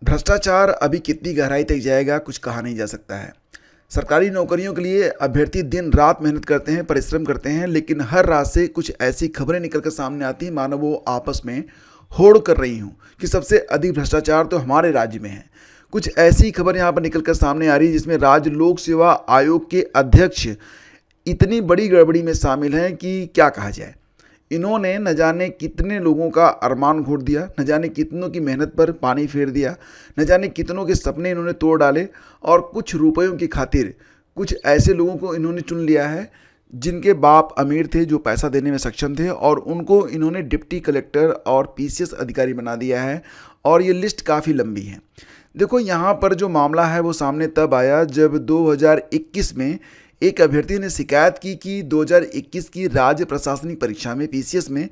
भ्रष्टाचार अभी कितनी गहराई तक जाएगा कुछ कहा नहीं जा सकता है। सरकारी नौकरियों के लिए अभ्यर्थी दिन रात मेहनत करते हैं, परिश्रम करते हैं, लेकिन हर रात से कुछ ऐसी खबरें निकल कर सामने आती हैं मानो वो आपस में होड़ कर रही हूँ कि सबसे अधिक भ्रष्टाचार तो हमारे राज्य में है। कुछ ऐसी खबर यहाँ पर निकल कर सामने आ रही है जिसमें राज्य लोक सेवा आयोग के अध्यक्ष इतनी बड़ी गड़बड़ी में शामिल हैं कि क्या कहा जाए। इन्होंने न जाने कितने लोगों का अरमान घोट दिया, न जाने कितनों की मेहनत पर पानी फेर दिया, न जाने कितनों के सपने इन्होंने तोड़ डाले और कुछ रुपयों की खातिर कुछ ऐसे लोगों को इन्होंने चुन लिया है जिनके बाप अमीर थे, जो पैसा देने में सक्षम थे, और उनको इन्होंने डिप्टी कलेक्टर और पीसीएस अधिकारी बना दिया है। और ये लिस्ट काफ़ी लंबी है। देखो, यहाँ पर जो मामला है वो सामने तब आया जब 2021 में एक अभ्यर्थी ने शिकायत की कि 2021 की राज्य प्रशासनिक परीक्षा में पीसीएस में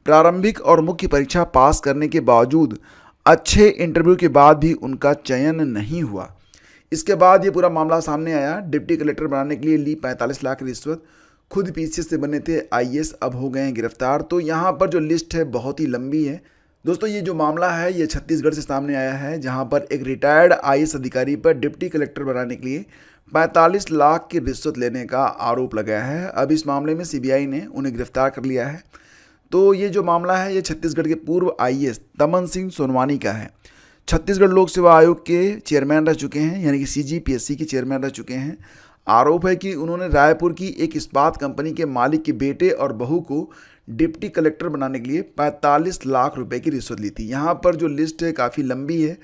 प्रारंभिक और मुख्य परीक्षा पास करने के बावजूद अच्छे इंटरव्यू के बाद भी उनका चयन नहीं हुआ। इसके बाद ये पूरा मामला सामने आया। डिप्टी कलेक्टर बनाने के लिए ली 45 लाख की रिश्वत। खुद पीसीएस से बने थे आईएएस, अब हो गए हैं गिरफ्तार। तो यहाँ पर जो लिस्ट है बहुत ही लंबी है। दोस्तों, ये जो मामला है ये छत्तीसगढ़ से सामने आया है, जहाँ पर एक रिटायर्ड आईएएस अधिकारी पर डिप्टी कलेक्टर बनाने के लिए 45 लाख की रिश्वत लेने का आरोप लगाया है। अब इस मामले में सीबीआई ने उन्हें गिरफ्तार कर लिया है। तो ये जो मामला है ये छत्तीसगढ़ के पूर्व आईएएस तमन सिंह सोनवानी का है। छत्तीसगढ़ लोक सेवा आयोग के चेयरमैन रह चुके हैं, यानी कि सीजीपीएससी के चेयरमैन रह चुके हैं। आरोप है कि उन्होंने रायपुर की एक इस्पात कंपनी के मालिक के बेटे और बहू को डिप्टी कलेक्टर बनाने के लिए 45 लाख रुपए की रिश्वत ली थी। यहाँ पर जो लिस्ट है काफ़ी लंबी है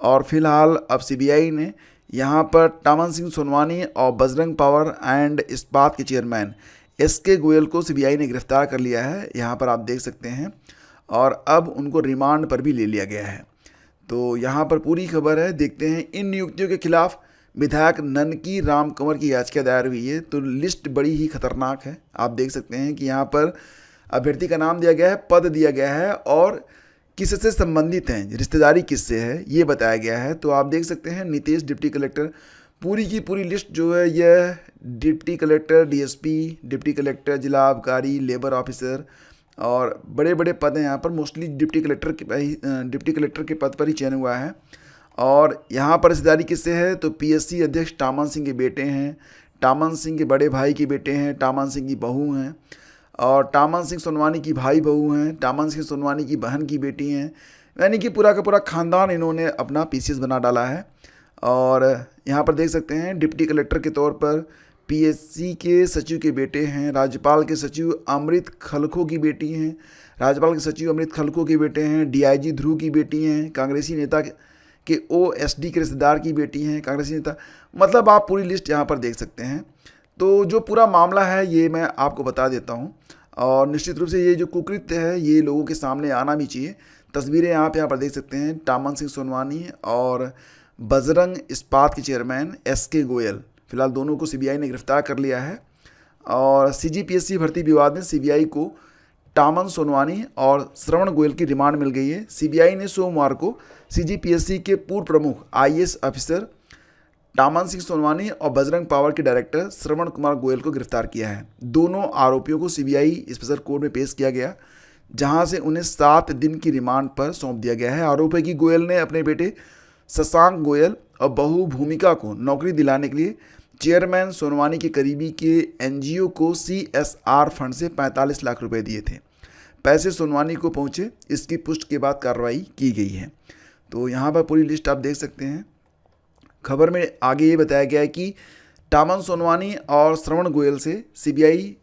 और फिलहाल अब सीबीआई ने यहाँ पर तमन सिंह सोनवानी और बजरंग पावर एंड इस्पात के चेयरमैन एसके गोयल को सीबीआई ने गिरफ्तार कर लिया है। यहाँ पर आप देख सकते हैं, और अब उनको रिमांड पर भी ले लिया गया है। तो यहाँ पर पूरी खबर है, देखते हैं। इन नियुक्तियों के खिलाफ विधायक ननकी राम कंवर की याचिका दायर हुई है। तो लिस्ट बड़ी ही खतरनाक है। आप देख सकते हैं कि यहाँ पर अभ्यर्थी का नाम दिया गया है, पद दिया गया है और किससे संबंधित हैं, रिश्तेदारी किससे है ये बताया गया है। तो आप देख सकते हैं नीतीश डिप्टी कलेक्टर, पूरी की पूरी लिस्ट जो है यह deputy collector, DSP, deputy collector, जिला आबकारी, लेबर ऑफिसर और बड़े बड़े पद हैं। यहाँ पर मोस्टली डिप्टी कलेक्टर के पद पर ही चयन हुआ है। और यहाँ पर रिश्तेदारी किससे है तो पीएससी अध्यक्ष टामन सिंह के बेटे हैं, टामन सिंह के बड़े भाई के बेटे हैं, टामन सिंह की बहू हैं और टामन सिंह सोनवानी की भाई बहू हैं, टामन सिंह सोनवानी की बहन की बेटी हैं। यानी कि पूरा का पूरा खानदान इन्होंने अपना पीसीएस बना डाला है। और यहाँ पर देख सकते हैं डिप्टी कलेक्टर के तौर पर पीएससी के सचिव के बेटे हैं, राज्यपाल के सचिव अमृत खलखो की बेटी हैं, राज्यपाल के सचिव अमृत खलखो के बेटे हैं, डीआईजी ध्रुव की बेटी हैं, कांग्रेसी नेता के ओएसडी के रिश्तेदार की बेटी हैं, कांग्रेसी नेता। मतलब आप पूरी लिस्ट यहाँ पर देख सकते हैं। तो जो पूरा मामला है ये मैं आपको बता देता हूँ, और निश्चित रूप से ये जो कुकृत्य है ये लोगों के सामने आना भी चाहिए। तस्वीरें आप यहाँ पर देख सकते हैं, टामन सिंह सोनवानी और बजरंग इस्पात के चेयरमैन एसके गोयल। फिलहाल दोनों को सीबीआई ने गिरफ्तार कर लिया है। और सीजीपीएससी भर्ती विवाद में सीबीआई को टामन सोनवानी और श्रवण गोयल की रिमांड मिल गई है। सीबीआई ने सोमवार को सीजीपीएससी के पूर्व प्रमुख आईएएस ऑफिसर टामन सिंह सोनवानी और बजरंग पावर के डायरेक्टर श्रवण कुमार गोयल को गिरफ्तार किया है। दोनों आरोपियों को सीबीआई स्पेशल कोर्ट में पेश किया गया, जहां से उन्हें 7 दिन की रिमांड पर सौंप दिया गया है। आरोप है कि गोयल ने अपने बेटे शशांक गोयल और बहू भूमिका को नौकरी दिलाने के लिए चेयरमैन सोनवानी के करीबी के एनजीओ को सीएसआर फंड से 45 लाख रुपए दिए थे। पैसे सोनवानी को पहुंचे, इसकी पुष्टि के बाद कार्रवाई की गई है। तो यहाँ पर पूरी लिस्ट आप देख सकते हैं। खबर में आगे ये बताया गया है कि टामन सोनवानी और श्रवण गोयल से सीबीआई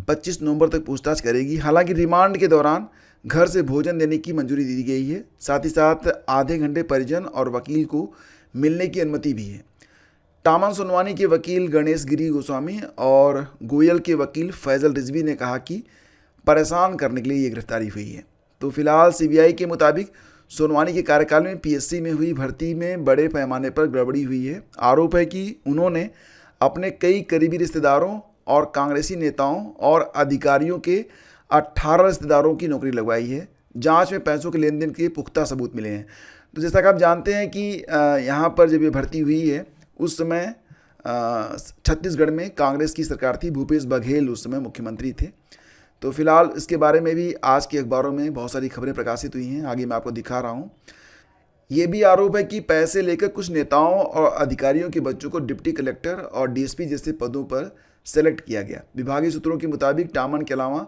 25 नवंबर तक पूछताछ करेगी। हालांकि रिमांड के दौरान घर से भोजन देने की मंजूरी दी गई है। साथ ही साथ आधे घंटे परिजन और वकील को मिलने की अनुमति भी है। टामन सोनवानी के वकील गणेश गिरी गोस्वामी और गोयल के वकील फैजल रिजवी ने कहा कि परेशान करने के लिए ये गिरफ्तारी हुई है। तो फिलहाल सीबीआई के मुताबिक सोनवानी के कार्यकाल में पीएससी में हुई भर्ती में बड़े पैमाने पर गड़बड़ी हुई है। आरोप है कि उन्होंने अपने कई करीबी रिश्तेदारों और कांग्रेसी नेताओं और अधिकारियों के 18 रिश्तेदारों की नौकरी लगवाई है। जांच में पैसों के लेन देन के पुख्ता सबूत मिले हैं। तो जैसा कि आप जानते हैं कि यहाँ पर जब ये भर्ती हुई है उस समय छत्तीसगढ़ में कांग्रेस की सरकार थी, भूपेश बघेल उस समय मुख्यमंत्री थे। तो फिलहाल इसके बारे में भी आज के अखबारों में बहुत सारी खबरें प्रकाशित हुई हैं, आगे मैं आपको दिखा रहा हूँ। ये भी आरोप है कि पैसे लेकर कुछ नेताओं और अधिकारियों के बच्चों को डिप्टी कलेक्टर और डीएसपी जैसे पदों पर सेलेक्ट किया गया। विभागीय सूत्रों के मुताबिक टामन के अलावा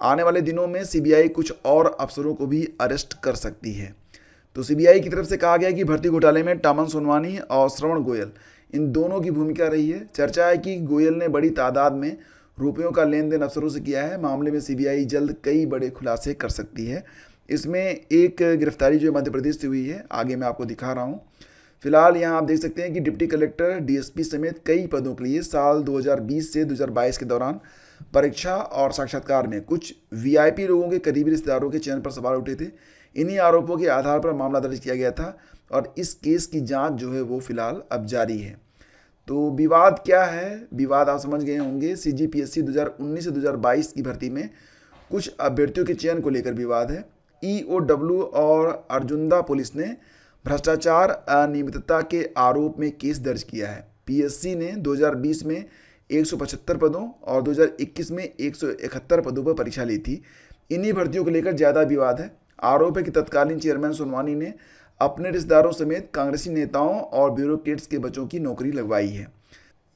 आने वाले दिनों में सीबीआई कुछ और अफसरों को भी अरेस्ट कर सकती है। तो सीबीआई की तरफ से कहा गया कि भर्ती घोटाले में टामन सोनवानी और श्रवण गोयल इन दोनों की भूमिका रही है। चर्चा है कि गोयल ने बड़ी तादाद में रुपयों का लेन देन अफसरों से किया है। मामले में सीबीआई जल्द कई बड़े खुलासे कर सकती है। इसमें एक गिरफ्तारी जो मध्य प्रदेश से हुई है, आगे मैं आपको दिखा रहा हूँ। फिलहाल यहाँ आप देख सकते हैं कि डिप्टी कलेक्टर, डीएसपी समेत कई पदों के लिए साल 2020 से 2022 के दौरान परीक्षा और साक्षात्कार में कुछ वीआईपी लोगों के करीबी रिश्तेदारों के चयन पर सवाल उठे थे। इन्हीं आरोपों के आधार पर मामला दर्ज किया गया था और इस केस की जांच जो है वो फिलहाल अब जारी है। तो विवाद क्या है? विवाद आप समझ गए होंगे। सीजीपीएससी 2019 से 2022 की भर्ती में कुछ अभ्यर्थियों के चयन को लेकर विवाद है। ईओडब्ल्यू और अर्जुंदा पुलिस ने भ्रष्टाचार अनियमितता के आरोप में केस दर्ज किया है। पीएससी ने 2020 में 175 पदों और 2021 में 171 पदों पर परीक्षा ली थी। इन्हीं भर्तियों को लेकर ज़्यादा विवाद है। आरोप है कि तत्कालीन चेयरमैन सोनवानी ने अपने रिश्तेदारों समेत कांग्रेसी नेताओं और ब्यूरोक्रेट्स के बच्चों की नौकरी लगवाई है।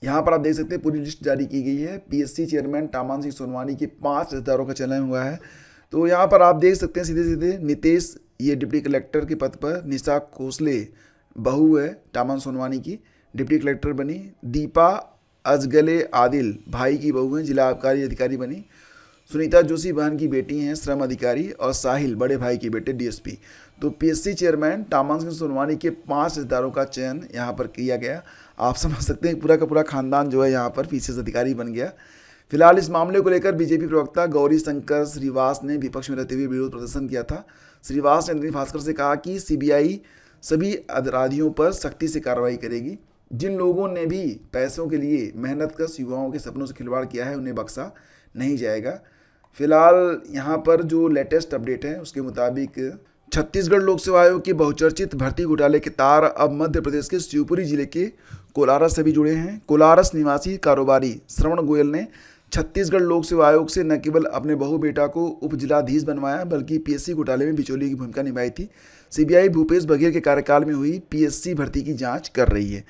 यहाँ पर आप देख सकते हैं पूरी लिस्ट जारी की गई है। पीएससी चेयरमैन टामन सिंह सोनवानी के 5 रिश्तेदारों का चयन हुआ है। तो यहाँ पर आप देख सकते हैं सीधे सीधे नितेश, ये डिप्टी कलेक्टर के पद पर, निशा खोसले बहू है टामन सोनवानी की, डिप्टी कलेक्टर बनी। दीपा अजगले आदिल भाई की बहू हैं, जिला आबकारी अधिकारी बनी। सुनीता जोशी बहन की बेटी हैं, श्रम अधिकारी। और साहिल बड़े भाई के बेटे डीएसपी। तो पीएससी चेयरमैन टामन सिंह सोनवानी के 5 रिश्तेदारों का चयन यहाँ पर किया गया। आप समझ सकते हैं पूरा का पूरा खानदान जो है यहाँ पर पीसीएस अधिकारी बन गया। फिलहाल इस मामले को लेकर बीजेपी प्रवक्ता गौरी शंकर श्रीवास ने विपक्ष में रहते हुए विरोध प्रदर्शन किया था। श्रीवास ने दैनिक भास्कर से कहा कि सीबीआई सभी अपराधियों पर सख्ती से कार्रवाई करेगी। जिन लोगों ने भी पैसों के लिए मेहनतकश युवाओं के सपनों से खिलवाड़ किया है उन्हें बख्शा नहीं जाएगा। फिलहाल यहाँ पर जो लेटेस्ट अपडेट है उसके मुताबिक छत्तीसगढ़ लोक सेवा आयोग के बहुचर्चित भर्ती घोटाले के तार अब मध्य प्रदेश के शिवपुरी जिले के कोलारस से भी जुड़े हैं। कोलारस निवासी कारोबारी श्रवण गोयल ने छत्तीसगढ़ लोक सेवा आयोग से न केवल अपने बहू बेटा को उप जिलाधीश बनवाया बल्कि पीएससी घोटाले में बिचौलिए की भूमिका निभाई थी। सीबीआई भूपेश बघेल के कार्यकाल में हुई पीएससी भर्ती की जांच कर रही है।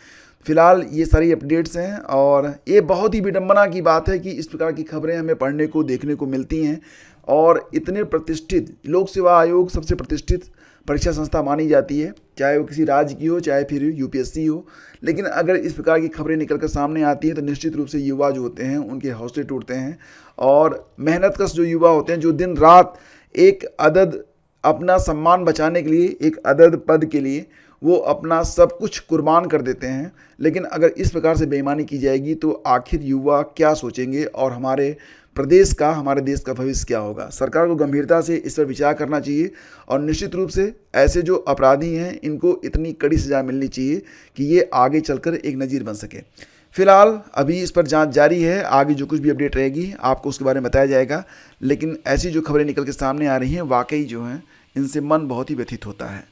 फिलहाल ये सारी अपडेट्स हैं और ये बहुत ही विडंबना की बात है कि इस प्रकार की खबरें हमें पढ़ने को देखने को मिलती हैं। और इतने प्रतिष्ठित लोक सेवा आयोग सबसे प्रतिष्ठित परीक्षा संस्था मानी जाती है, चाहे वो किसी राज्य की हो चाहे फिर यूपीएससी हो। लेकिन अगर इस प्रकार की खबरें निकल कर सामने आती हैं तो निश्चित रूप से युवा जो होते हैं उनके हौसले टूटते हैं। और मेहनतकश जो युवा होते हैं जो दिन रात एक अदद अपना सम्मान बचाने के लिए, एक अदद पद के लिए वो अपना सब कुछ कुर्बान कर देते हैं। लेकिन अगर इस प्रकार से बेईमानी की जाएगी तो आखिर युवा क्या सोचेंगे और हमारे प्रदेश का, हमारे देश का भविष्य क्या होगा। सरकार को गंभीरता से इस पर विचार करना चाहिए और निश्चित रूप से ऐसे जो अपराधी हैं इनको इतनी कड़ी सज़ा मिलनी चाहिए कि ये आगे चलकर एक नज़ीर बन सके। फिलहाल अभी इस पर जांच जारी है। आगे जो कुछ भी अपडेट रहेगी आपको उसके बारे में बताया जाएगा। लेकिन ऐसी जो खबरें निकल के सामने आ रही हैं वाकई जो हैं इनसे मन बहुत ही व्यथित होता है।